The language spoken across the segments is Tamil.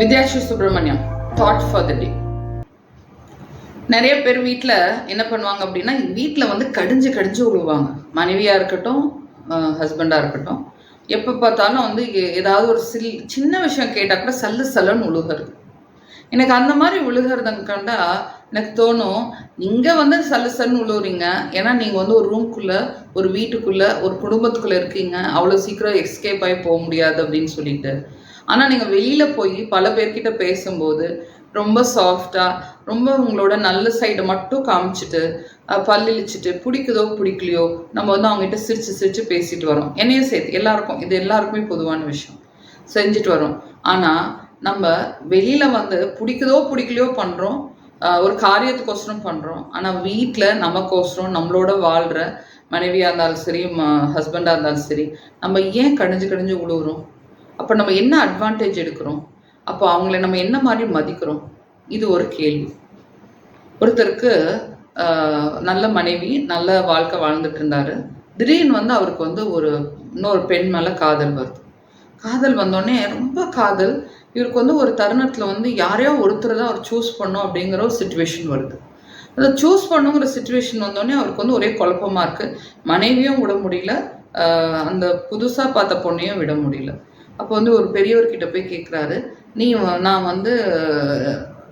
Vidyasri Subramaniam thought for the day. நிறைய பேர் வீட்டில் என்ன பண்ணுவாங்க அப்படின்னா, வீட்டில் வந்து கடிஞ்சு கடிஞ்சு விழுவாங்க. மனைவியாக இருக்கட்டும், ஹஸ்பண்டாக இருக்கட்டும். எப்போ பார்த்தாலும் வந்து ஏதாவது ஒரு சின்ன விஷயம் கேட்டால் கூட சல்லு சல்லுன்னு விழுகிறது. எனக்கு அந்த மாதிரி விழுகிறத கண்டா எனக்கு தோணும், நீங்கள் வந்து சல்லு சல்லுன்னு விழுவுறீங்க. ஏன்னா நீங்கள் வந்து ஒரு ரூம்குள்ளே, ஒரு வீட்டுக்குள்ளே, ஒரு குடும்பத்துக்குள்ளே இருக்கீங்க. அவ்வளோ சீக்கிரம் எஸ்கேப் ஆகி போக முடியாது அப்படின்னு சொல்லிட்டு. ஆனால் நீங்கள் வெளியில் போய் பல பேர்கிட்ட பேசும்போது ரொம்ப சாஃப்டாக, ரொம்ப உங்களோட நல்ல சைடை மட்டும் காமிச்சிட்டு, பல்லிழிச்சிட்டு, பிடிக்குதோ பிடிக்கலையோ நம்ம வந்து அவங்ககிட்ட சிரித்து சிரித்து பேசிட்டு வரோம். என்னையும் சேர்த்து எல்லாருக்கும், இது எல்லாருக்குமே பொதுவான விஷயம், செஞ்சுட்டு வரோம். ஆனால் நம்ம வெளியில் வந்து பிடிக்குதோ பிடிக்கலையோ பண்ணுறோம், ஒரு காரியத்துக்கோசரம் பண்ணுறோம். ஆனால் வீட்டில் நமக்கோசரம், நம்மளோட வாழ்கிற மனைவியாக இருந்தாலும் சரி, ஹஸ்பண்டாக இருந்தாலும் சரி, நம்ம ஏன் கடிஞ்சு கடிஞ்சு விழுவுறோம்? அப்போ நம்ம என்ன அட்வான்டேஜ் எடுக்கிறோம்? அப்போ அவங்கள நம்ம என்ன மாதிரி மதிக்கிறோம்? இது ஒரு கேள்வி. ஒருத்தருக்கு நல்ல மனைவி, நல்ல வாழ்க்கை வாழ்ந்துட்டு இருந்தாரு. திடீர்னு வந்து அவருக்கு வந்து இன்னொரு பெண் மேலே காதல் வருது. காதல் வந்தோடனே ரொம்ப காதல். இவருக்கு வந்து ஒரு தருணத்தில் வந்து யாரையோ ஒருத்தர் தான் அவர் சூஸ் பண்ணும் அப்படிங்கிற ஒரு சுச்சுவேஷன் வருது. அதை சூஸ் பண்ணுங்கிற சுச்சுவேஷன் வந்தோடனே அவருக்கு வந்து ஒரே குழப்பமாக இருக்குது. மனைவியும் விட முடியல, அந்த புதுசாக பார்த்த பொண்ணையும் விட முடியல. அப்போ வந்து ஒரு பெரியவர்கிட்ட போய் கேட்குறாரு, நான் வந்து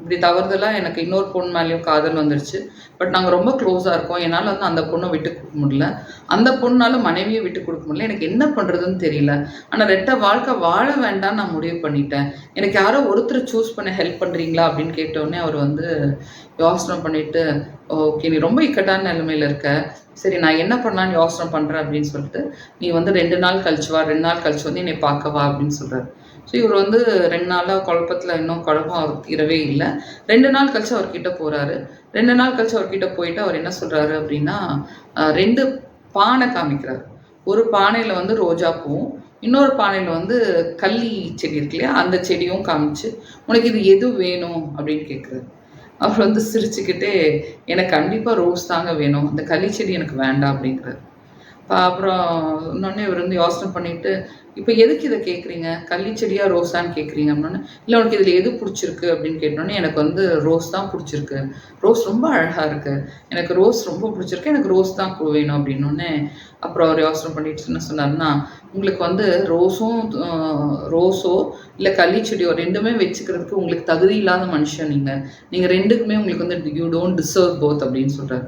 இப்படி தவறுதலாக எனக்கு இன்னொரு பொண்ணு மேலேயும் காதல் வந்துடுச்சு. பட் நாங்கள் ரொம்ப க்ளோஸாக இருக்கோம். என்னால் வந்து அந்த பொண்ணை விட்டு கொடுக்க முடியல, அந்த பொண்ணால் மனைவியை விட்டு கொடுக்க முடியல. எனக்கு என்ன பண்ணுறதுன்னு தெரியல. ஆனால் ரெட்டை வாழ்க்கை வாழ வேண்டாம்னு நான் முடிவு பண்ணிட்டேன். எனக்கு யாரோ ஒருத்தர் சூஸ் பண்ண ஹெல்ப் பண்ணுறீங்களா அப்படின்னு கேட்டோடனே அவர் வந்து யோசனை பண்ணிவிட்டு, ஓகே நீ ரொம்ப இக்கட்டான நிலைமையில் இருக்க, சரி நான் என்ன பண்ணலான்னு யோசனை பண்ணுறேன் அப்படின்னு சொல்லிட்டு, நீ வந்து 2 நாள் கழிச்சு வா, 2 நாள் கழிச்சு வந்து என்னை பார்க்க வா அப்படின்னு சொல்கிறார். ஸோ இவர் வந்து 2 நாளாக குழப்பத்தில், இன்னும் குழப்பம் அவர் தீரவே இல்லை. 2 நாள் கழிச்சு அவர்கிட்ட போகிறாரு. 2 நாள் கழிச்சு அவர்கிட்ட போயிட்டு அவர் என்ன சொல்கிறாரு அப்படின்னா, 2 பானை காமிக்கிறார். ஒரு பானையில் வந்து ரோஜா பூவும், இன்னொரு பானையில் வந்து கள்ளி செடி இருக்கு இல்லையா, அந்த செடியும் காமிச்சு, உனக்கு இது எது வேணும் அப்படின்னு கேட்குறாரு. அவர் வந்து சிரிச்சுக்கிட்டே, எனக்கு கண்டிப்பாக ரோஸ் தாங்க வேணும், அந்த கள்ளி செடி எனக்கு வேண்டாம் அப்படிங்கிறார். அப்புறம் இன்னொன்னே இவர் வந்து யோசனை பண்ணிட்டு, இப்போ எதுக்கு இதை கேட்குறீங்க, கள்ளி செடியா ரோஸான்னு கேட்குறீங்க அப்படின்னோடனே, இல்லை உனக்கு இதில் எது பிடிச்சிருக்கு அப்படின்னு கேட்டோன்னே, எனக்கு வந்து ரோஸ் தான் பிடிச்சிருக்கு, ரோஸ் ரொம்ப அழகாக இருக்குது, எனக்கு ரோஸ் ரொம்ப பிடிச்சிருக்கு, எனக்கு ரோஸ் தான் வேணும் அப்படின்னோடனே, அப்புறம் அவர் யோசனை பண்ணிட்டு என்ன சொன்னார்னா, உங்களுக்கு வந்து ரோஸோ இல்லை கள்ளி செடியோ 2மே வச்சுக்கிறதுக்கு உங்களுக்கு தகுதி இல்லாத மனுஷன் நீங்கள் 2க்குமே உங்களுக்கு வந்து யூ டோன்ட் டிசர்வ் போத் அப்படின்னு சொல்கிறார்.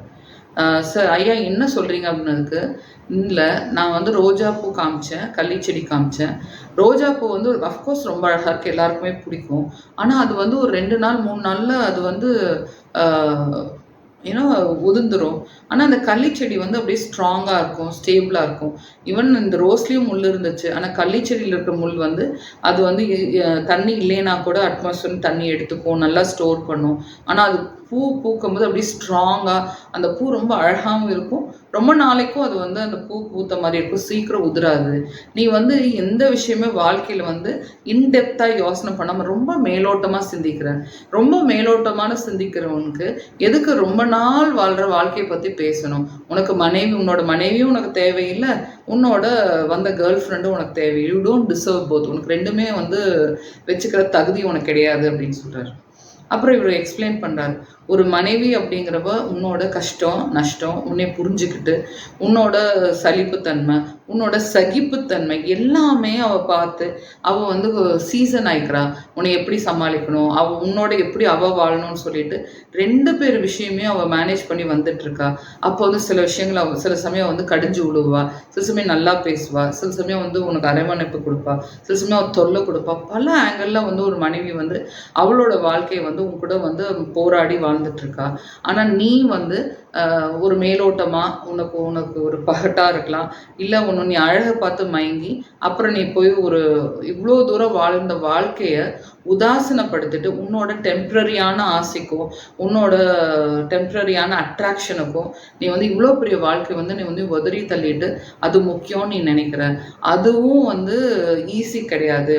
சார் ஐயா என்ன சொல்கிறீங்க அப்படின்னதுக்கு, இல்லை நான் வந்து ரோஜா பூ காமிச்சேன், கள்ளி செடி காமிச்சேன். ரோஜா பூ வந்து அஃப்கோர்ஸ் ரொம்ப அழகாக இருக்குது, எல்லாருக்குமே பிடிக்கும். ஆனால் அது வந்து ஒரு 2 நாள் 3 நாளில் அது வந்து ஏன்னா உதிர்ந்துடும். ஆனால் அந்த கள்ளி செடி வந்து அப்படியே ஸ்ட்ராங்காக இருக்கும், ஸ்டேபிளாக இருக்கும். ஈவன் இந்த ரோஸ்லேயும் முள் இருந்துச்சு, ஆனால் கள்ளி செடியில் இருக்கிற முள் வந்து அது வந்து தண்ணி இல்லைன்னா கூட அட்மாஸ்பியர் தண்ணி எடுத்துக்கும், நல்லா ஸ்டோர் பண்ணும். ஆனால் அது பூ பூக்கும்போது அப்படியே ஸ்ட்ராங்காக, அந்த பூ ரொம்ப அழகாகவும் இருக்கும், ரொம்ப நாளைக்கும் அது வந்து அந்த பூ பூத்த மாதிரி இருக்கும், சீக்கிரம் உதிராது. நீ வந்து எந்த விஷயமே வாழ்க்கையில் வந்து இன்டெப்த்தாக யோசனை பண்ணாமல் ரொம்ப மேலோட்டமாக சிந்திக்கிற. ரொம்ப மேலோட்டமான சிந்திக்கிறவனுக்கு எதுக்கு ரொம்ப நாள் வாழ்கிற வாழ்க்கையை பற்றி பேசணும்? உன்னோட மனைவியும் உனக்கு தேவையில்லை, உன்னோட வந்த கேர்ள் ஃப்ரெண்டும் உனக்கு தேவை. You don't deserve both. உனக்கு 2மே வந்து வச்சுக்கிற தகுதி உனக்கு கிடையாது அப்படின்னு சொல்கிறார். அப்புறம் இவர் எக்ஸ்பிளைன் பண்ணுறாரு, ஒரு மனைவி அப்படிங்கிறவ உன்னோட கஷ்டம் நஷ்டம் உன்னை புரிஞ்சுக்கிட்டு, உன்னோட சலிப்புத்தன்மை, உன்னோட சகிப்புத்தன்மை எல்லாமே அவள் பார்த்து, அவள் வந்து சீசன் ஆயிக்கிறா, உன்னை எப்படி சமாளிக்கணும், உன்னோட எப்படி அவள் வாழணும்னு சொல்லிட்டு 2 பேர் விஷயமே அவள் மேனேஜ் பண்ணி வந்துட்டுருக்கா. அப்போ வந்து சில விஷயங்கள் அவள் சில சமயம் வந்து கடிஞ்சு விழுவா, சில சமயம் நல்லா பேசுவா, சில சமயம் வந்து உனக்கு அரவணைப்பு கொடுப்பா, சில சமயம் அவள் தொல்லை கொடுப்பா. பல ஆங்கிளில் வந்து ஒரு மனைவி வந்து அவளோட வாழ்க்கையை வந்து உன் கூட வந்து போராடி வாழ்ந்துட்டுருக்கா. ஆனால் நீ வந்து ஒரு மேலோட்டமாக உனக்கு ஒரு பகட்டாக இருக்கலாம், இல்லை நீ அழகை பார்த்து மயங்கி அப்புறம் நீ போய் இவ்வளோ தூரம் வாழ்ந்த வாழ்க்கையை உதாசீனப்படுத்திட்டு உன்னோட டெம்ப்ரரியான ஆசைக்கும் உன்னோட டெம்ப்ரரியான அட்ராக்ஷனுக்கும் நீ வந்து இவ்வளோ பெரிய வாழ்க்கை வந்து நீ வந்து உதறி தள்ளிட்டு அது முக்கியம்னு நீ நினைக்கிற. அதுவும் வந்து ஈஸி கிடையாது.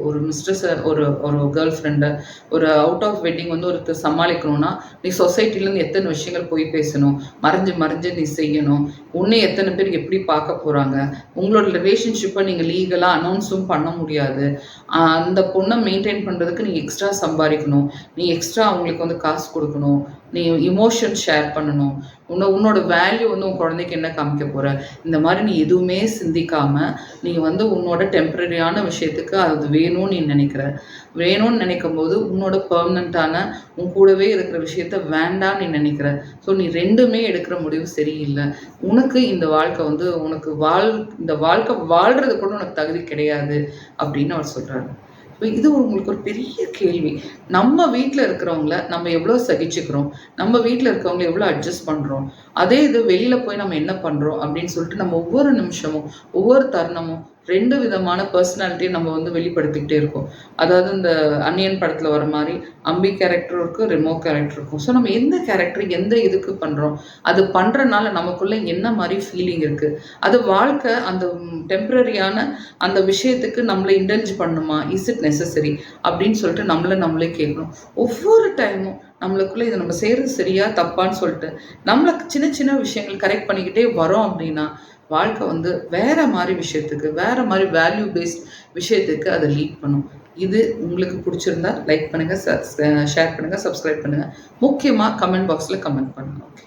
ஒரு மிஸ்ட்ரஸை, ஒரு கேர்ள் ஃப்ரெண்டை, ஒரு அவுட் ஆஃப் வெட்டிங் வந்து ஒருத்தர் சமாளிக்கணும்னா நீ சொசைட்டிலேருந்து எத்தனை விஷயங்கள் போய் பேசணும், மறைஞ்சு நீ செய்யணும், உன்னை எத்தனை பேர் எப்படி பார்க்க போகிறாங்க, உங்களோட ரிலேஷன்ஷிப்பை நீங்கள் லீகலாக அனௌன்ஸும் பண்ண முடியாது, அந்த பொண்ணை மெயின்டைன் பண்ணுறதுக்கு நீ எக்ஸ்ட்ரா சம்பாதிக்கணும், நீ எக்ஸ்ட்ரா அவங்களுக்கு வந்து காசு கொடுக்கணும், நீ இமோஷன் ஷேர் பண்ணணும், உன்னோட வேல்யூ வந்து உன் குழந்தைக்கு என்ன காமிக்க போகிற, இந்த மாதிரி நீ எதுவுமே சிந்திக்காமல் நீ வந்து உன்னோட டெம்பரரியான விஷயத்துக்கு அது வேணும்னு நீ வேணும்னு நினைக்கும் போது உன்னோட பெர்மனண்ட்டான உன் கூடவே இருக்கிற விஷயத்த வேண்டான்னு நீ நினைக்கிற. ஸோ நீ ரெண்டுமே எடுக்கிற முடிவு சரியில்லை. உனக்கு இந்த வாழ்க்கை வந்து உனக்கு இந்த வாழ்க்கை வாழ்கிறது கூட உனக்கு தகுதி கிடையாது அப்படின்னு அவர் சொல்கிறாரு. ஸோ இது உங்களுக்கு ஒரு பெரிய கேள்வி. நம்ம வீட்டில் இருக்கிறவங்கள நம்ம எவ்வளோ சகிச்சுக்கிறோம், நம்ம வீட்டில் இருக்கிறவங்கள எவ்வளோ அட்ஜஸ்ட் பண்ணுறோம், அதே இது வெளியில் போய் நம்ம என்ன பண்ணுறோம் அப்படின்னு சொல்லிட்டு நம்ம ஒவ்வொரு நிமிஷமும் ஒவ்வொரு தருணமும் 2 விதமான பர்சனாலிட்டியை நம்ம வந்து வெளிப்படுத்திக்கிட்டே இருக்கோம். அதாவது இந்த அன்னியன் படத்தில் வர மாதிரி அம்பி கேரக்டரும் இருக்கும், ரெமோ கேரக்டர் இருக்கும். ஸோ நம்ம எந்த கேரக்டர் எந்த இதுக்கு பண்ணுறோம், அது பண்ணுறனால நமக்குள்ளே என்ன மாதிரி ஃபீலிங் இருக்குது, அது வாழ்க்கை அந்த டெம்பரரியான அந்த விஷயத்துக்கு நம்மளை இன்டெலிஜ் பண்ணுமா, இஸ் இட் நெசசரி அப்படின்னு சொல்லிட்டு நம்மளே கேட்கணும். ஒவ்வொரு டைமும் நம்மளுக்குள்ளே இதை நம்ம செய்கிறது சரியா தப்பான்னு சொல்லிட்டு நம்மளை சின்ன சின்ன விஷயங்கள் கரெக்ட் பண்ணிக்கிட்டே வரோம் அப்படின்னா வாழ்க்கை வந்து வேற மாதிரி விஷயத்துக்கு, வேற மாதிரி வேல்யூ பேஸ்ட் விஷயத்துக்கு அதை லீட் பண்ணும். இது உங்களுக்கு பிடிச்சிருந்தா லைக் பண்ணுங்கள், ஷேர் பண்ணுங்கள், சப்ஸ்கிரைப் பண்ணுங்கள். முக்கியமாக கமெண்ட் பாக்ஸில் கமெண்ட் பண்ணுங்கள். ஓகே.